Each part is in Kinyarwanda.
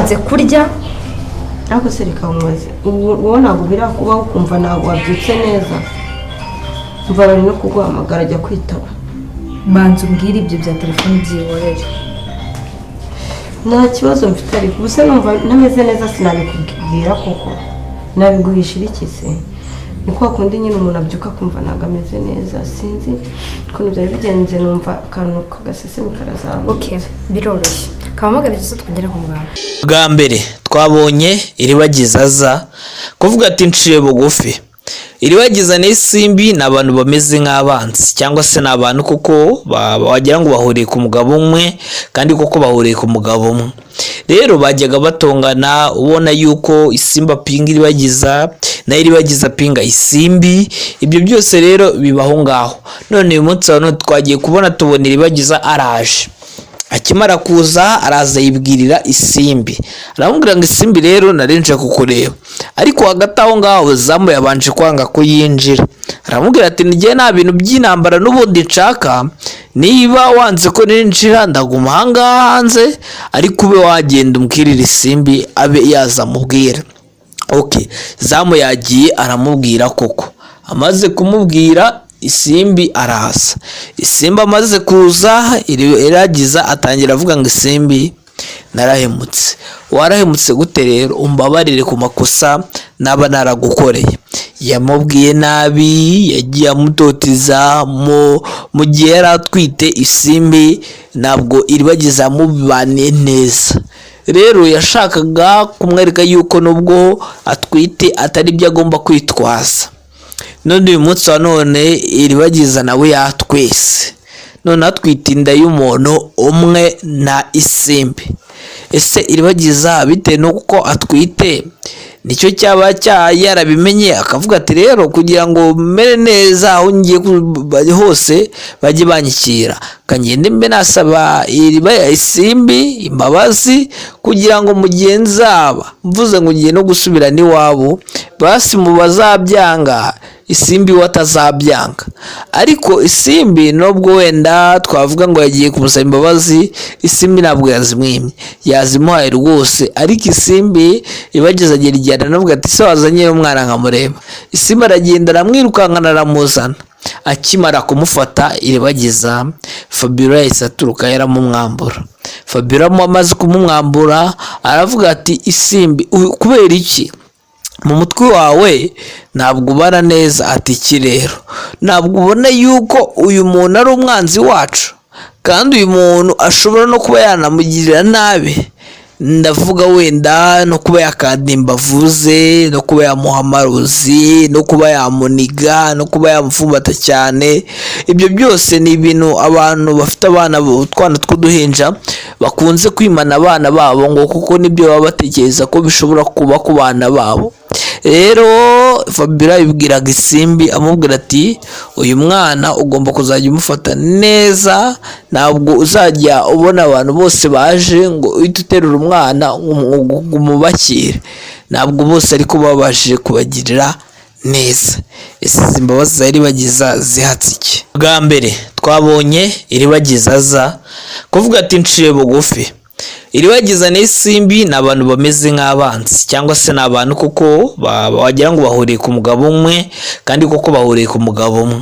nze kurya ariko se reka mubaze ubu ntabwo birakubaho ukumva ntabwo wabyutse neza mva bari no kuguhamagara ajya kwitaba manza umbwire ibyo bya telefone byihorere nta kibazo mfite ariko ubuse numva ntameze neza sinabikubwira koko nabiguhishira iki se ni kwa kundi nyine umuntu abyuka akumva ntabwo ameze neza sinzi ukuntu byari bigenze numva akantu k'agasesemi karazamutse biroroshye kahamagara cyose twagera ku muganga bwa mbere twabonye iribagiza aza kuvuga ati nciye bugufi. Iribagiza n'isimbi ni abantu bameze nk'abanzi cyangwa se ni abantu kuko wagira ngo bahuriye ku mugabo umwe kandi koko bahuriye ku mugabo umwe. Rero bajyaga batongana ubona yuko isimba pinga iribagiza na iribagiza pinga isimbi, ibyo byose rero bibaho ngaho. None uyu munsi twagiye kubona tubona iribagiza araje. Akimara kuza araza yibwirira isimbi, aramubwira ngo isimbi rero narinje kukureba, ariko hagati aho ngaho zamu yabanje kwanga ko yinjira. Aramubwira ati ngiye nta bintu by'intambara n'ubundi nshaka, niba wanze ko ninjira ndaguma ahangaha hanze, ariko ube wagenda umbwirira isimbi abe yaza amubwira. Zamu yagiye aramubwira koko, amaze kumubwira isimbi araza. Isimbi amaze kuza iragiza atangira avuga ngo isimbi narahemutse. Warahemutse gute rero? Umbabarire ku makosa naba naragukoreye. Yamubwiye nabi, yagiye amutoteza mu gihe yari atwite isimbi, ntabwo iribagiza amubaniye neza. Rero yashakaga kumwereka yuko nubwo atwite atari byo agomba kwitwaza. None uyu munsi wa none iribagiza nawe yatwese, none atwite inda y'umuntu umwe na isimbi. Ese iribagiza bitewe n'uko atwite nicyo cyaba yarabimenye akavuga ati rero kugira ngo mere neza aho ngiye hose bajye banyikira, kangende mbe nasaba isimbi imbabazi kugira ngo mugenzaba mvuze ngo ngiye no gusubira n'iwabo basi mu bazabyanga isimbi watazabyanga. Ariko isimbi nubwo wenda twavuga ngo yagiye kumusaba imbabazi, isimbi ntabwo yazimwimye, yazimuhaye rwose. Ariko isimbi ibageza agera igihe aravuga ati se wazanye umwana nkamureba. Isimbi aragenda aramwirukankana aramuzana. Akimara kumufata iribagiza Fabiola yahise aturuka yaramumwambura. Fabiola amaze kumumwambura aravuga ati isimbi kubera iki mu mutwe wawe ntabwo ubara neza? Ati iki rero ntabwo ubona yuko uyu muntu ari umwanzi wacu kandi uyu muntu ashobora no kuba yanamugirira nabi? Ndavuga wenda no kuba yakandimba avuze, no kuba yamuha amarozi, no kuba yamuniga, no kuba yamufubata cyane. Ibyo byose ni ibintu abantu bafite abana utwana tw'uduhinja bakunze kwimana abana babo ngo kuko nibyo baba batekereza ko bishobora kuba ku bana babo. Rero Fabiola yibwiraga isimbi amubwira ati uyu mwana ugomba kuzajya umufata neza, ntabwo uzajya ubona abantu bose baje ngo uhite uterura umwana umubakire, ntabwo bose ariko babashije kubagirira neza. Ese imbabazi za iribagiza zihatse iki? Bwa mbere twabonye iribagiza aza kuvuga ati nciye bugufi. Iribagiza n'isimbi ni abantu bameze nk'abanzi cyangwa se ni abantu kuko wagira ngo bahuriye ku mugabo umwe kandi koko bahuriye ku mugabo umwe.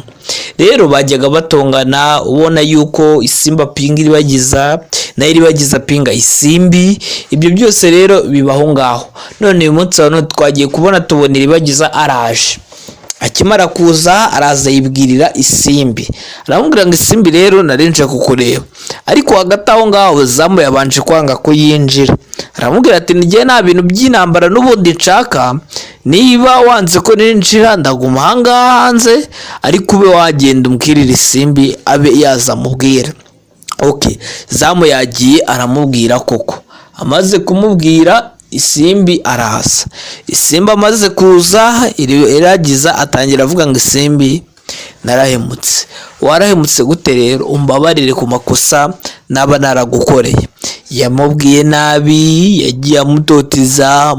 Rero bajyaga batongana ubona yuko isimba pinga iribagiza na iribagiza pinga isimbi, ibyo byose rero bibaho ngaho. None uyu munsi twagiye kubona tubona iribagiza araje. Akimara kuza araza yibwirira isimbi, aramubwira ngo isimbi rero narinje kukureba, ariko hagati aho ngaho zamu yabanje kwanga ko yinjira. Aramubwira ati ngiye nta bintu by'intambara n'ubundi nshaka, niba wanze ko ninjira ndaguma ahangaha hanze, ariko ube wagenda umbwirira isimbi abe yaza amubwira. Zamu yagiye aramubwira koko, amaze kumubwira isimbi araza. Isimbi amaze kuza iragiza atangira avuga ngo isimbi narahemutse. Warahemutse gute rero? Umbabarire ku makosa naba naragukoreye. Yamubwiye nabi, yagiye amutoteza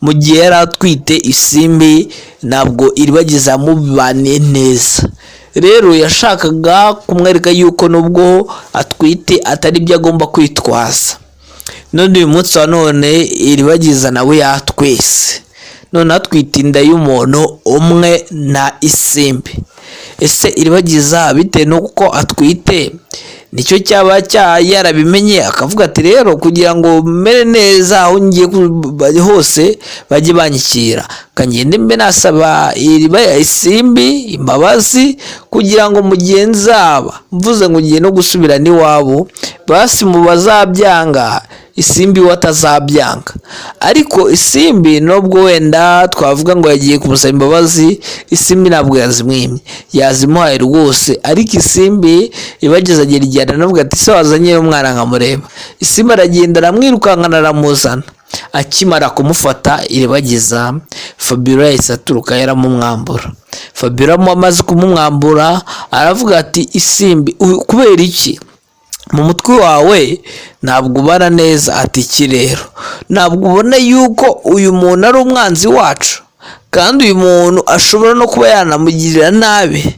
mu gihe yari atwite isimbi, ntabwo iribagiza amubaniye neza. Rero yashakaga kumwereka yuko nubwo atwite atari byo agomba kwitwaza. none uyu munsi wa none Iribagiza nawe yatwese, none atwite inda y'umuntu umwe na Isimbi. Ese Iribagiza bitewe n'uko atwite nicyo cyaba yarabimenye akavuga ati rero kugira ngo mere neza aho ngiye hose bajye banyikira, kangende mbe nasaba Isimbi imbabazi kugira ngo mugenzaba mvuze ngo ngiye no gusubira n'iwabo, basi mu bazabyanga Isimbi we atazabyanga. Ariko Isimbi nubwo wenda twavuga ngo yagiye kumusaba imbabazi, Isimbi ntabwo yazimwimye, yazimuhaye rwose. Ariko Isimbi Iribagiza agera igihe aranavuga ati se wazanye umwana nkamureba. Isimbi aragenda aramwirukankana aramuzana, akimara kumufata Iribagiza Fabiola yahise aturuka yaramumwambura. Fabiola amaze kumumwambura aravuga ati Isimbi kubera iki mu mutwe wawe ntabwo ubara neza? Ati iki rero ntabwo ubona yuko uyu muntu ari umwanzi wacu kandi uyu muntu ashobora no kuba yanamugirira nabi?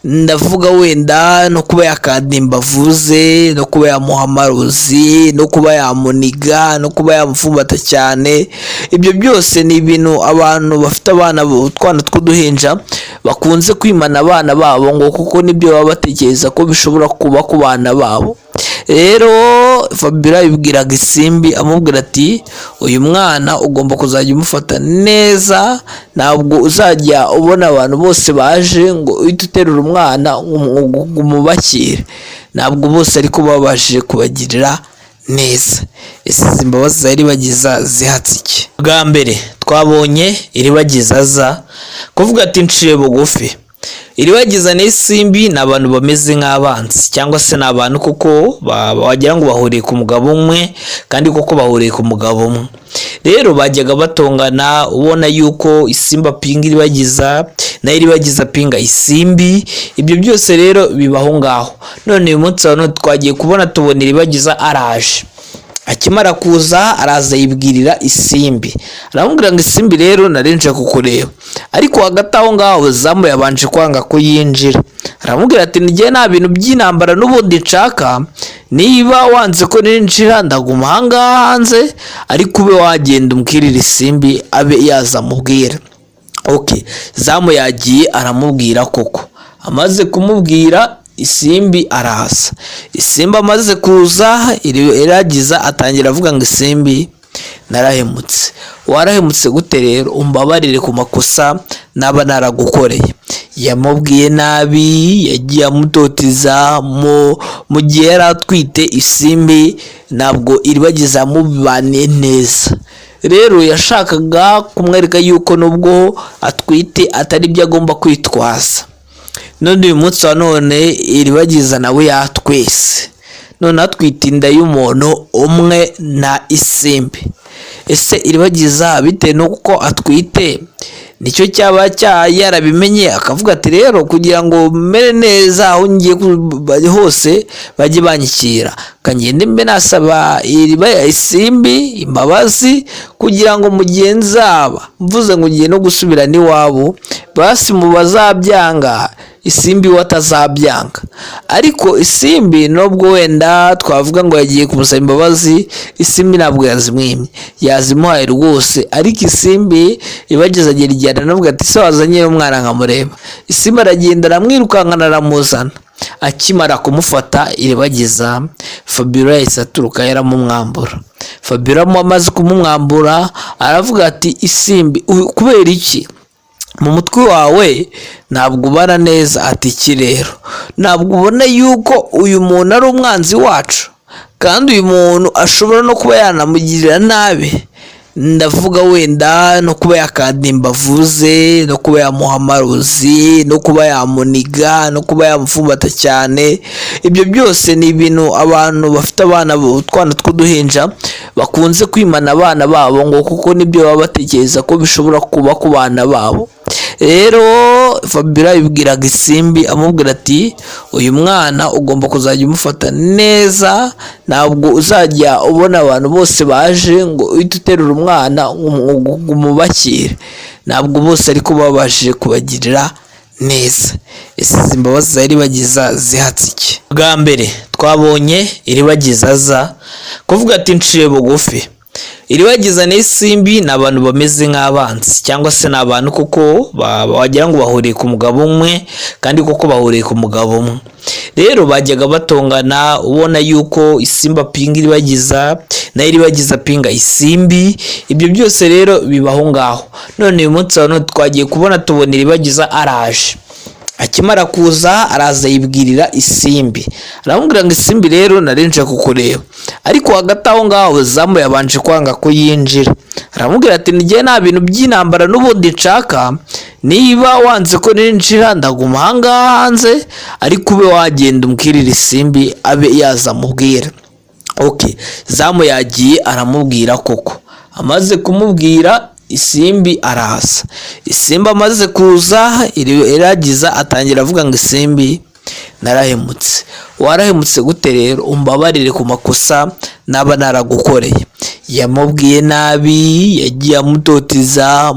Ndavuga wenda no kuba yakandimba avuze, no kuba yamuha amarozi, no kuba yamuniga, no kuba yamufumbata cyane. Ibyo byose ni ibintu abantu bafite abana utwana tw'uduhinja bakunze kwimana abana babo ngo kuko nibyo baba batekereza ko bishobora kuba ku bana babo. Rero Fabiola yibwiraga Isimbi amubwira ati uyu mwana ugomba kuzajya umufata neza, ntabwo uzajya ubona abantu bose baje ngo uhite uterura umwana umubakire, ntabwo bose ariko babashije kubagirira neza. Ese izi mbabazi za Iribagiza zihatse iki? Bwa mbere twabonye Iribagiza aza kuvuga ati nciye bugufi. Iribagiza n'Isimbi ni abantu bameze nk'abanzi cyangwa se ni abantu kuko wagira ngo bahuriye ku mugabo umwe kandi koko bahuriye ku mugabo umwe. Rero bajyaga batongana, ubona yuko Isimbi apinga Iribagiza na Iribagiza apinga Isimbi. Ibyo byose rero bibaho ngaho. None uyu munsi wa none twagiye kubona tubona Iribagiza araje. Akimara kuza araza yibwirira Isimbi, aramubwira ngo Isimbi rero narinje kukureba, ariko hagati aho ngaho zamu yabanje kwanga ko yinjira. Aramubwira ati ngiye nta bintu by'intambara n'ubundi nshaka, niba wanze ko ninjira ndaguma ahangaha hanze, ariko ube wagenda umbwirira Isimbi abe yaza amubwira. Okay, zamu yagiye aramubwira koko, amaze kumubwira Isimbi araza. Isimbi amaze kuza Iribagiza atangira avuga ngo Isimbi narahemutse. Warahemutse gute rero? Umbabarire ku makosa naba naragukoreye. Yamubwiye nabi, yagiye amutoteza mu gihe yari atwite Isimbi, ntabwo Iribagiza amubaniye neza. Rero yashakaga kumwereka yuko nubwo atwite atari byo agomba kwitwaza. None uyu munsi wa none Iribagiza nawe yatwese, none atwite inda y'umuntu umwe na Isimbi. Ese Iribagiza bitewe n'uko atwite nicyo cyaba yarabimenye akavuga ati rero kugira ngo mere neza aho ngiye hose bajye banyikira, kangende mbe nasaba Isimbi imbabazi kugira ngo mugenzaba mvuze ngo ngiye no gusubira n'iwabo, basi mu bazabyanga Isimbi we atazabyanga. Ariko Isimbi nubwo wenda twavuga ngo yagiye kumusaba imbabazi, Isimbi ntabwo yazimwimye, yazimuhaye rwose. Ariko Isimbi Iribagiza agera igihe aranavuga ati se wazanye umwana nkamureba. Isimbi aragenda aramwirukankana aramuzana, akimara kumufata Iribagiza Fabiola yahise aturuka yaramumwambura. Fabiola amaze kumumwambura aravuga ati Isimbi kubera iki mu mutwe wawe ntabwo ubara neza? Ati iki rero ntabwo ubona yuko uyu muntu ari umwanzi wacu kandi uyu muntu ashobora no kuba yanamugirira nabi? Ndavuga wenda no kuba yakandimba avuze, no kuba yamuha amarozi, no kuba yamuniga, no kuba yamufumbata cyane. Ibyo byose ni ibintu abantu bafite abana utwana tw'uduhinja bakunze kwimana abana babo ngo kuko nibyo baba batekereza ko bishobora kuba ku bana babo. Rero Fabiola yibwiraga Isimbi amubwira ati uyu mwana ugomba kuzajya umufata neza, ntabwo uzajya ubona abantu bose baje ngo uhite uterura umwana umubakire, ntabwo bose ariko babashije kubagirira neza. Ese izi mbabazi za Iribagiza zihatse iki? Bwa mbere twabonye Iribagiza aza kuvuga ati nciye bugufi. Iribagiza n'Isimbi ni abantu bameze nk'abanzi cyangwa se ni abantu kuko wagira ngo bahuriye ku mugabo umwe kandi koko bahuriye ku mugabo umwe. Rero bajyaga batongana, ubona yuko Isimbi apinga Iribagiza na Iribagiza apinga Isimbi. Ibyo byose rero bibaho ngaho. None uyu munsi hano twagiye tubona Iribagiza araje. Akimara kuza araza yibwirira Isimbi, aramubwira ngo Isimbi rero narinje kukureba, ariko hagati aho ngaho zamu yabanje kwanga ko yinjira. Aramubwira ati ngiye nta bintu by'intambara n'ubundi nshaka, niba wanze ko ninjira ndaguma ahangaha hanze, ariko ube wagenda umbwirira Isimbi abe yaza amubwira. Okay, zamu yagiye aramubwira koko, amaze kumubwira Isimbi araza. Isimbi amaze kuza Iribagiza atangira avuga ngo Isimbi narahemutse. Warahemutse gute rero? Umbabarire ku makosa naba naragukoreye. Yamubwiye nabi, yagiye amutoteza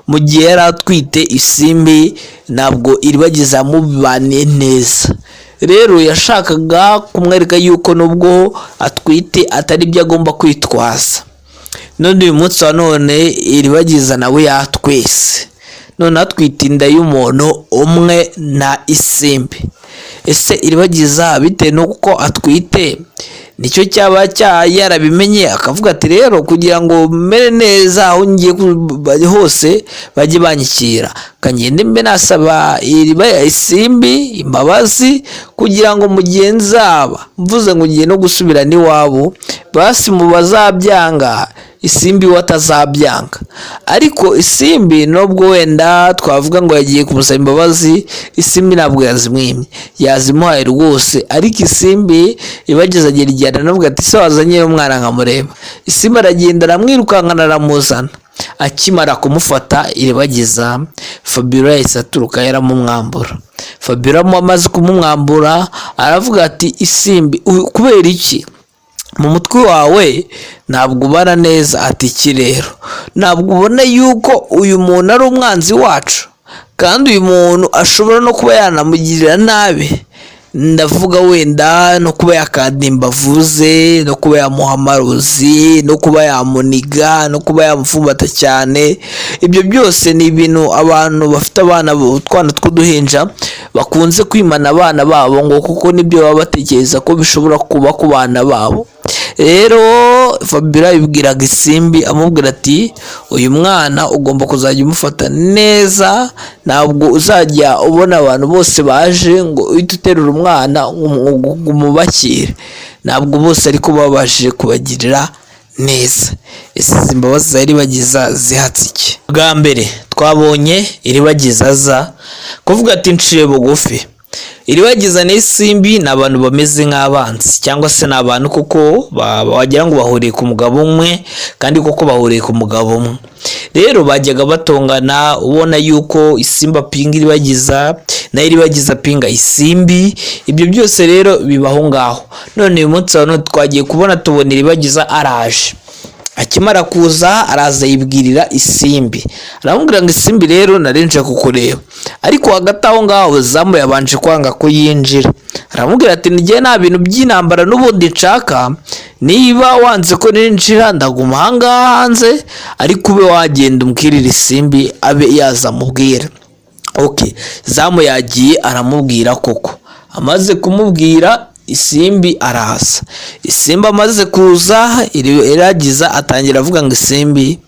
mu gihe yari atwite Isimbi, ntabwo Iribagiza yamubaniye neza. Rero yashakaga kumwereka yuko nubwo atwite atari byo agomba kwitwaza. None uyu munsi wa none Iribagiza nawe yatwese, none atwite inda y'umuntu umwe na Isimbi. Ese Iribagiza bitewe nuko atwite nicyo cyaba yarabimenye akavuga ati rero kugira ngo mere neza aho ngiye hose bajye banyikira, kangende mbe nasaba Isimbi imbabazi kugira ngo mugenzaba mvuze ngo ngiye no gusubira n'iwabo, basi mu bazabyanga Isimbi watazabyanga. Ariko Isimbi nubwo wenda twavuga ngo yagiye kumusaba imbabazi, Isimbi ntabwo yazimwimye, yazimuhaye rwose. Ariko Isimbi Iribagiza agera igihe aravuga ati se wazanye umwana nkamureba. Isimbi aragenda aramwirukankana aramuzana. Akimara kumufata Iribagiza, Fabiola yahise aturuka yaramumwambura. Fabiola amaze kumumwambura aravuga ati Isimbi kubera iki? Mu mutwe wawe ntabwo ubara neza. Ati iki rero? Ntabwo ubona yuko uyu muntu ari umwanzi wacu kandi uyu muntu ashobora no kuba yanamugirira nabi? Ndavuga wenda no kuba yakandimba avuze, no kuba yamuha amarozi, no kuba yamuniga, no kuba yamufubata cyane. Ibyo byose ni ibintu abantu bafite abana utwana tw'uduhinja bakunze kwimana abana babo, ngo kuko nibyo baba batekereza ko bishobora kuba ku bana babo. Rero Fabiola yibwiraga Isimbi amubwira ati uyu mwana ugomba kuzajya umufata neza, ntabwo uzajya ubona abantu bose baje ngo uhite uterura umwana umubakire, ntabwo bose ariko babashije kubagirira neza. Ese izi mbabazi za Iribagiza zihatse iki? Bwa mbere twabonye Iribagiza aza kuvuga ati nciye bugufi. Iribagiza n'Isimbi ni abantu bameze nk'abanzi cyangwa se ni abantu kuko wagira ngo bahuriye ku mugabo umwe kandi koko bahuriye ku mugabo umwe. Rero bajyaga batongana, ubona yuko Isimbi apinga Iribagiza na Iribagiza apinga Isimbi. Ibyo byose rero bibaho ngaho. None uyu munsi hano twagiye tubona Iribagiza araje. Akimara kuza araza yibwirira Isimbi, aramubwira ngo Isimbi rero narinje kukureba, ariko hagati aho ngaho zamu yabanje kwanga ko yinjira. Aramubwira ati ngiye nta bintu by'intambara n'ubundi nshaka, niba wanze ko ninjira ndaguma ahangaha hanze, ariko ube wagenda umbwirira Isimbi abe yaza amubwira. Okay, zamu yagiye aramubwira koko, amaze kumubwira Isimbi araza. Isimbi amaze kuza Iribagiza atangira avuga ngo Isimbi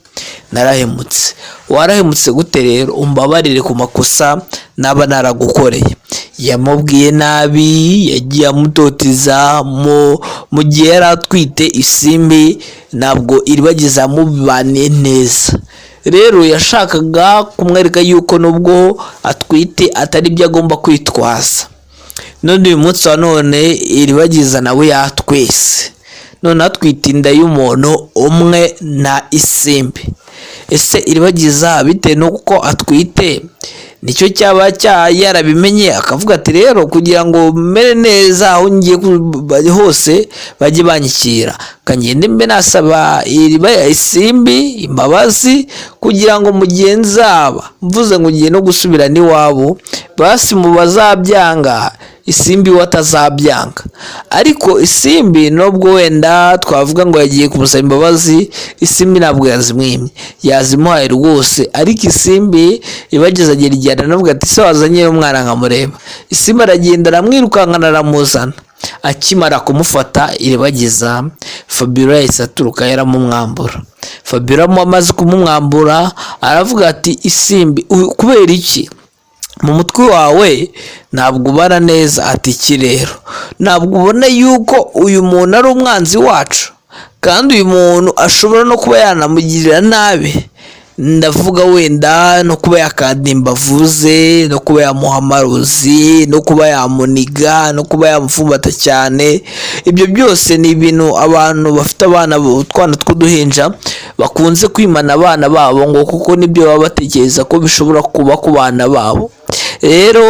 narahemutse. Warahemutse gute rero? Umbabarire ku makosa naba naragukoreye. Yamubwiye nabi, yagiye amutoteza mu gihe yari atwite Isimbi, ntabwo Iribagiza yamubaniye neza. Rero yashakaga kumwereka yuko nubwo atwite atari byo agomba kwitwaza. None uyu munsi wa none Iribagiza nawe yatwese, none atwite inda y'umuntu umwe na Isimbi. Ese Iribagiza bitewe nuko atwite nicyo cyaba yarabimenye akavuga ati rero kugira ngo mere neza aho ngiye hose bajye banyikira, kangende mbe nasaba iriba ya Isimbi imbabazi kugira ngo mugihe nzaba mvuze ngo ngiye no gusubira n'iwabo basi mu bazabyanga Isimbi watazabyanga. Ariko Isimbi nubwo wenda twavuga ngo yagiye kumusaba imbabazi, Isimbi ntabwo yazimwimye, yazimuhaye rwose. Ariko Isimbi ibageze agera igihe aravuga ati se wazanye umwana nkamureba. Isimbi aragenda aramwirukankana aramuzana, akimara kumufata Iribagiza Fabiola yahise aturuka yaramumwambura. Fabiola amaze kumumwambura aravuga ati Isimbi kubera iki mu mutwe wawe ntabwo ubara neza? Ati iki rero, ntabwo ubona yuko uyu muntu ari umwanzi wacu kandi uyu muntu ashobora no kuba yanamugirira nabi? Ndavuga wenda no kuba yakandimba avuze, no kuba yamuha amarozi, no kuba yamuniga, no kuba yamufumbata cyane. Ibyo byose ni ibintu abantu bafite abana utwana tw'uduhinja bakunze kwimana abana babo ngo kuko nibyo baba batekereza ko bishobora kuba ku bana babo. Rero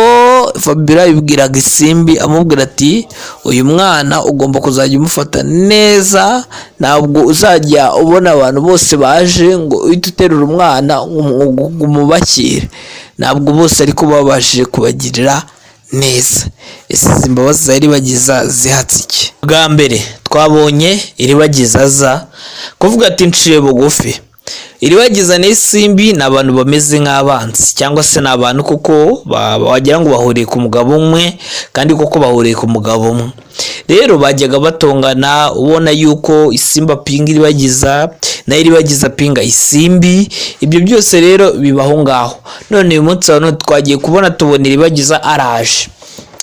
Fabiola yibwiraga Isimbi amubwira ati uyu mwana ugomba kuzajya umufata neza, ntabwo uzajya ubona abantu bose baje ngo uhite uterura umwana umubakire, ntabwo bose ariko babashije kubagirira neza. Ese izi mbabazi za Iribagiza zihatse iki? Bwa mbere twabonye Iribagiza aza kuvuga ati nciye bugufi. Iribagiza n'Isimbi ni abantu bameze nk'abanzi cyangwa se ni abantu kuko wagira ngo bahuriye ku mugabo umwe kandi koko bahuriye ku mugabo umwe. Rero bajyaga batongana ubona yuko Isimbi apinga Iribagiza na Iribagiza apinga Isimbi. Ibyo byose rero bibaho ngaho. None uyu munsi twagiye kubona tubona Iribagiza araje.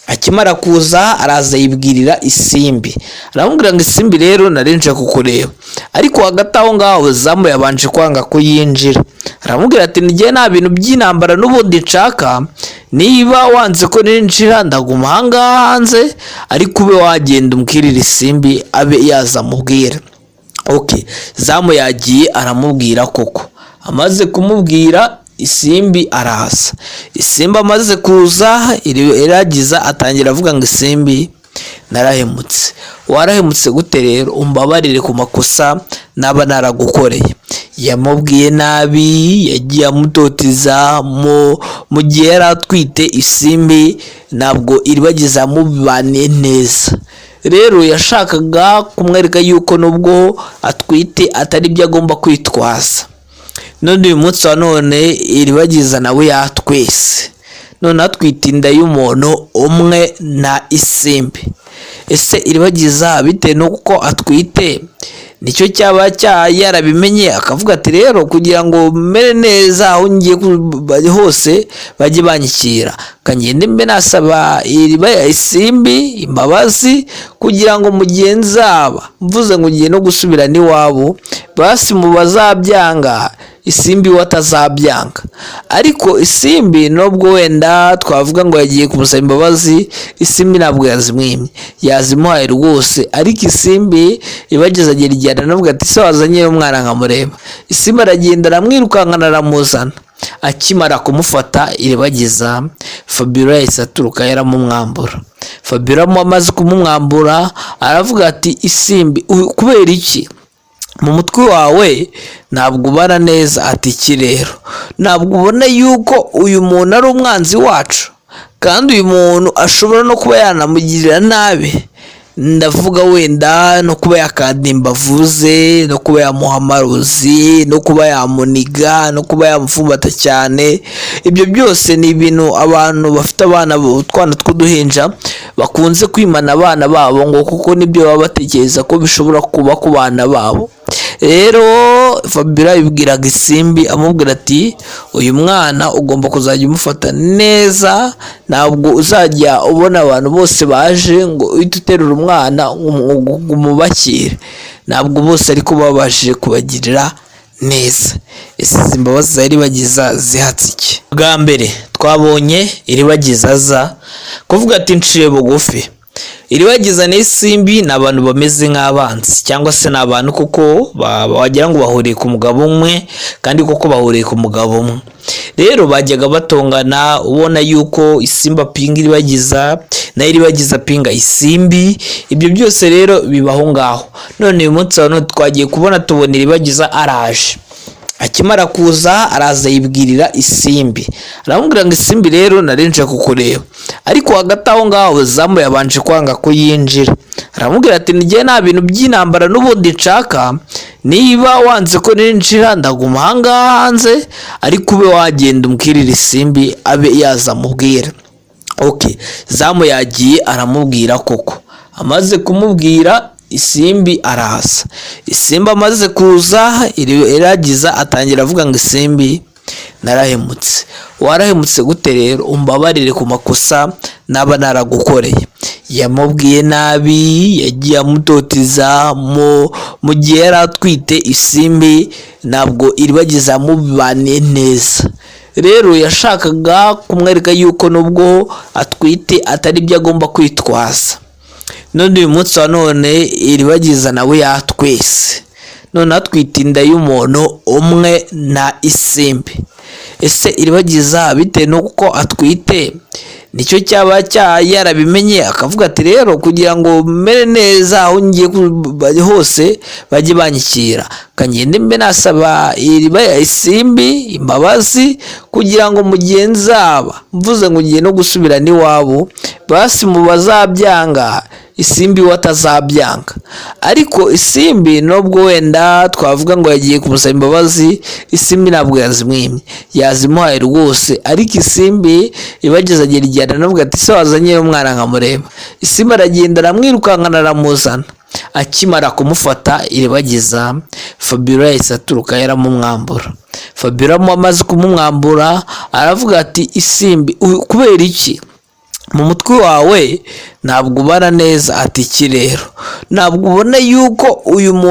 Akimara kuza araza yibwirira Isimbi, aramubwira ngo Isimbi rero narinje kukureba. Ariko hagati aho ngaho Zamu yabanje kwanga ko yinjira, aramubwira ati ngiye nta bintu by'intambara n'ubundi nshaka, niba wanze ko ninjira ndaguma ahangaha hanze, ariko ube wagenda umbwirira Isimbi abe yaza mubwira. Okay, Zamu yagiye aramubwira koko, amaze kumubwira Isimbi araza. Isimbi amaze kuza Iribagiza atangira avuga ngo Isimbi narahemutse. Warahemutse gute rero? Umbabarire ku makosa naba naragukoreye. Yamubwiye nabi, yagiye amutoteza mu gihe yari atwite Isimbi, ntabwo Iribagiza amubaniye neza. Rero yashakaga kumwereka yuko nubwo atwite atari byo agomba kwitwaza. None uyu munsi wa none Iribagiza nawe yatwese, none atwite inda y'umuntu umwe na Isimbi. Ese Iribagiza bitewe nuko atwite nicyo cyaba yarabimenye akavuga ati rero kugira ngo mere neza aho ngiye hose bajye banyikira, kangende mbe nasaba iriba ya Isimbi imbabazi kugira ngo mugihe nzaba mvuze ngo ngiye no gusubira n'iwabo basi mu bazabyanga Isimbi watazabyanga. Ariko Isimbi nubwo wenda twavuga ngo yagiye kumusaba imbabazi, Isimbi ntabwo yazimwimye, yazimuhaye rwose. Ariko Isimbi ibageze agera igihe aravuga ati se wazanye umwana nkamureba. Isimbi aragenda aramwirukankana aramuzana, akimara kumufata Iribagiza Fabiola yahise aturuka yaramumwambura. Fabiola amaze kumumwambura aravuga ati Isimbi kubera iki mu mutwe wawe ntabwo ubara neza? Ati iki rero, ntabwo ubona yuko uyu muntu ari umwanzi wacu kandi uyu muntu ashobora no kuba yanamugirira nabi? Ndavuga wenda no kuba yakandimba avuze, no kuba yamuha amarozi, no kuba yamuniga, no kuba yamufumbata cyane. Ibyo byose ni ibintu abantu bafite abana utwana tw'uduhinja bakunze kwimana abana babo ngo kuko nibyo baba batekereza ko bishobora kuba ku bana babo. Rero Fabiola yibwiraga Isimbi amubwira ati uyu mwana ugomba kuzajya umufata neza, ntabwo uzajya ubona abantu bose baje ngo uhite uterura umwana umubakire, ntabwo bose ariko babashije kubagirira neza. Ese izi mbabazi za Iribagiza zihatse iki? Bwa mbere twabonye Iribagiza aza kuvuga ati nciye bugufi. Iribagiza n'isimbi ni abantu bameze nk'abanzi cyangwa se ni abantu kuko wagira ngo bahuriye ku mugabo umwe kandi koko bahuriye ku mugabo umwe. Rero bajyaga batongana ubona yuko isimbi apinga Iribagiza na Iribagiza apinga isimbi. Ibyo byose rero bibaho ngaho. None uyu munsi hano twagiye kubona tubona Iribagiza araje. Akimara kuza araza yibwirira isimbi, aramubwira ngo isimbi rero narinje kukureba, ariko hagati aho ngaho Zamu yabanje kwanga ko yinjira. Aramubwira ati ngiye nta bintu by'intambara n'ubundi nshaka, niba wanze ko ninjira ndaguma ahangaha hanze, ariko ube wagenda umbwirira isimbi abe yaza amubwira. Okay, Zamu yagiye aramubwira koko, amaze kumubwira isimbi araza. Isimbi amaze kuza Iribagiza atangira avuga ngo isimbi narahemutse. Warahemutse gute rero? Umbabarire ku makosa naba naragukoreye. Yamubwiye nabi, yagiye amutoteza mu gihe yari atwite isimbi, ntabwo Iribagiza amubaniye neza. Rero yashakaga kumwereka yuko nubwo atwite atari byo agomba kwitwaza. None uyu munsi wa none Iribagiza nawe yatwese, none atwite inda y'umuntu umwe na isimbi. Ese Iribagiza bitewe nuko atwite nicyo cyaba yarabimenye akavuga ati rero kugira ngo mere neza aho ngiye hose bajye banyikira, kangende mbe nasaba isimbi imbabazi kugira ngo mugenzaba mvuze ngo ngiye no gusubira n'iwabo basi mubazabyanga isimbi watazabyanga. Ariko isimbi nubwo wenda twavuga ngo yagiye kumusaba imbabazi, isimbi ntabwo yazimwimye, yazimuhaye rwose. Ariko isimbi Iribagiza agera igihe aravuga ati se wazanye umwana nkamureba. Isimbi aragenda aramwirukankana aramuzana. Akimara kumufata Iribagiza, Fabiola yahise aturuka yaramumwambura. Fabiola amaze kumumwambura aravuga ati isimbi kubera iki mu mutwe wawe ntabwo ubara neza? Ati iki rero ntabwo ubona yuko uyu muntu